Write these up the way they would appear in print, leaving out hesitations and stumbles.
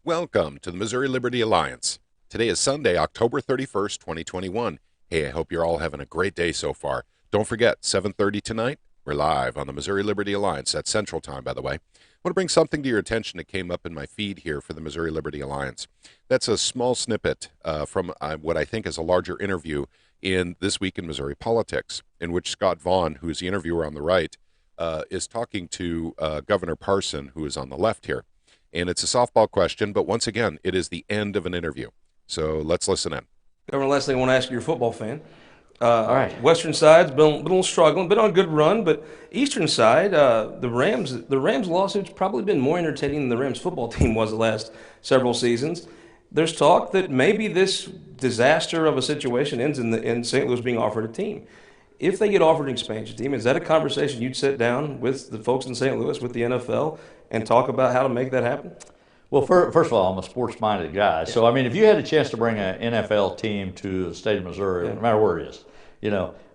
Welcome to the Missouri Liberty Alliance. Today is Sunday, October 31st, 2021. Hey, I hope you're all having a great day so far. Don't forget, 7:30 tonight, we're live on the Missouri Liberty Alliance. That's Central Time, by the way. I want to bring something to your attention that came up in my feed here for the Missouri Liberty Alliance. That's a small snippet from what I think is a larger interview in This Week in Missouri Politics, in which Scott Vaughn, who's the interviewer on the right, is talking to Governor Parson, who is on the left here. And it's a softball question, but once again, it is the end of an interview. So let's listen in. Governor, last thing I want to ask you, you're a football fan. All right. Western side's been a little struggling, been on a good run, but Eastern side, the Rams lawsuit's probably been more entertaining than the Rams football team was the last several seasons. There's talk that maybe this disaster of a situation ends in St. Louis being offered a team. If they get offered an expansion team, is that a conversation you'd sit down with the folks in St. Louis, with the NFL, and talk about how to make that happen? Well, first of all, I'm a sports-minded guy. So, I mean, if you had a chance to bring an NFL team to the state of Missouri, no matter where it is,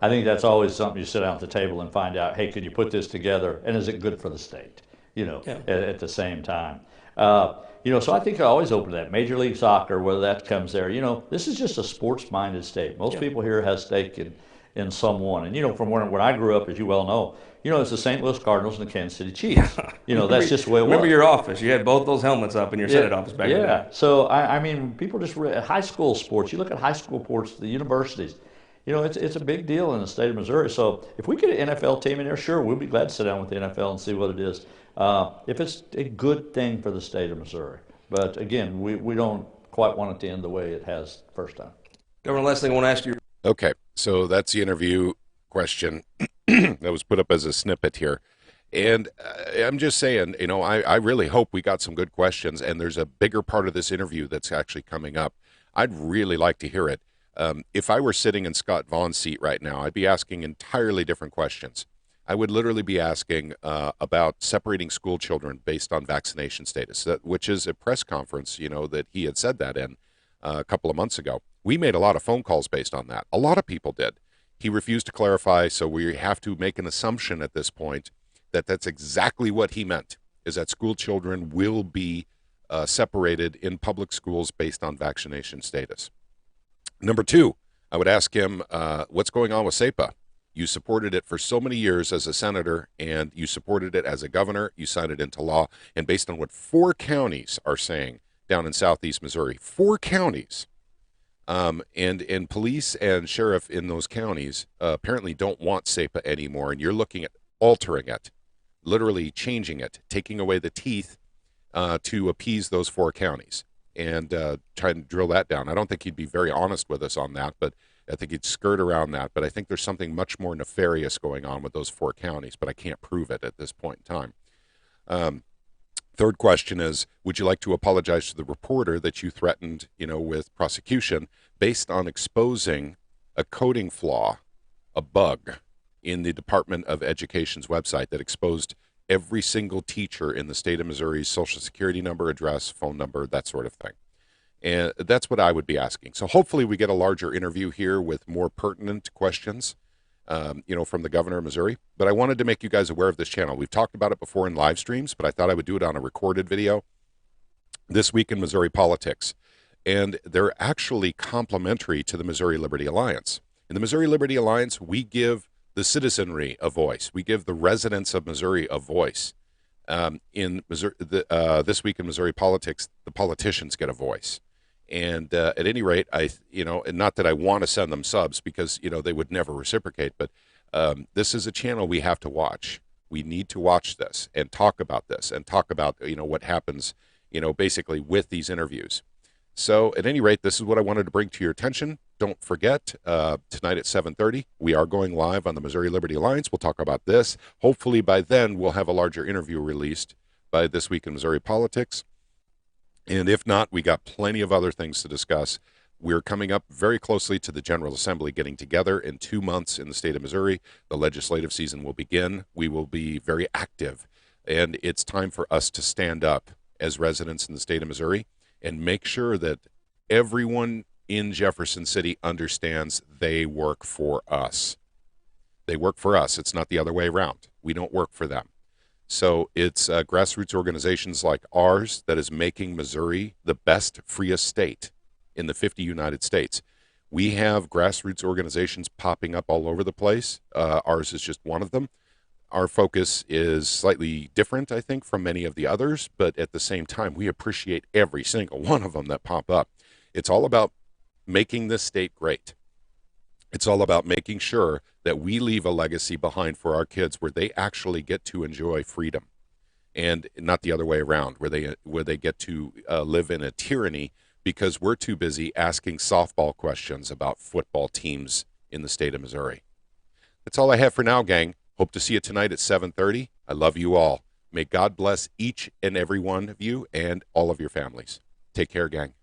I think that's always something you sit down at the table and find out, hey, could you put this together, and is it good for the state, at the same time. So I think I always open to that. Major League Soccer, whether that comes there, this is just a sports-minded state. Most people here have stake in someone. And, from when I grew up, as you well know, it's the St. Louis Cardinals and the Kansas City Chiefs. That's just the way it was. Remember your office. You had both those helmets up in your Senate office back then. Yeah. So, I mean, people just high school sports. You look at high school sports, the universities. It's a big deal in the state of Missouri. So if we get an NFL team in there, sure, we'll be glad to sit down with the NFL and see what it is. If it's a good thing for the state of Missouri. But, again, we don't quite want it to end the way it has first time. Governor, last thing I want to ask you. Okay, so that's the interview question that was put up as a snippet here. And I'm just saying, I really hope we got some good questions, and there's a bigger part of this interview that's actually coming up. I'd really like to hear it. If I were sitting in Scott Vaughn's seat right now, I'd be asking entirely different questions. I would literally be asking about separating school children based on vaccination status, which is a press conference, that he had said that in a couple of months ago. We made a lot of phone calls based on that. A lot of people did. He refused to clarify, so we have to make an assumption at this point that that's exactly what he meant, is that school children will be separated in public schools based on vaccination status. Number two, I would ask him, what's going on with SEPA? You supported it for so many years as a senator, and you supported it as a governor. You signed it into law, and based on what 4 counties are saying down in southeast Missouri, 4 counties, and police and sheriff in those counties apparently don't want SEPA anymore, and you're looking at altering it, literally changing it, taking away the teeth to appease those 4 counties, and trying to drill that down. I don't think he'd be very honest with us on that, but I think he'd skirt around that. But I think there's something much more nefarious going on with those 4 counties, but I can't prove it at this point in time. Third question is, would you like to apologize to the reporter that you threatened, with prosecution based on exposing a coding flaw, a bug in the Department of Education's website that exposed every single teacher in the state of Missouri's social security number, address, phone number, that sort of thing? And that's what I would be asking. So hopefully we get a larger interview here with more pertinent questions, from the governor of Missouri. But I wanted to make you guys aware of this channel. We've talked about it before in live streams, but I thought I would do it on a recorded video. This Week in Missouri Politics. And they're actually complementary to the Missouri Liberty Alliance. In the Missouri Liberty Alliance, we give the citizenry a voice. We give the residents of Missouri a voice. In Missouri, This Week in Missouri Politics, the politicians get a voice. And at any rate, and not that I want to send them subs because, they would never reciprocate, but this is a channel we have to watch. We need to watch this and talk about this and talk about, what happens, basically with these interviews. So at any rate, this is what I wanted to bring to your attention. Don't forget, tonight at 7:30, we are going live on the Missouri Liberty Alliance. We'll talk about this. Hopefully by then, we'll have a larger interview released by This Week in Missouri Politics. And if not, we got plenty of other things to discuss. We're coming up very closely to the General Assembly getting together in 2 months in the state of Missouri. The legislative season will begin. We will be very active. And it's time for us to stand up as residents in the state of Missouri and make sure that everyone in Jefferson City understands they work for us. They work for us. It's not the other way around. We don't work for them. So it's grassroots organizations like ours that is making Missouri the best, freest state in the 50 United States. We have grassroots organizations popping up all over the place. Ours is just one of them. Our focus is slightly different, I think, from many of the others, but at the same time, we appreciate every single one of them that pop up. It's all about making this state great. It's all about making sure that we leave a legacy behind for our kids where they actually get to enjoy freedom, and not the other way around, where they get to live in a tyranny because we're too busy asking softball questions about football teams in the state of Missouri. That's all I have for now, gang. Hope to see you tonight at 7:30. I love you all. May God bless each and every one of you and all of your families. Take care, gang.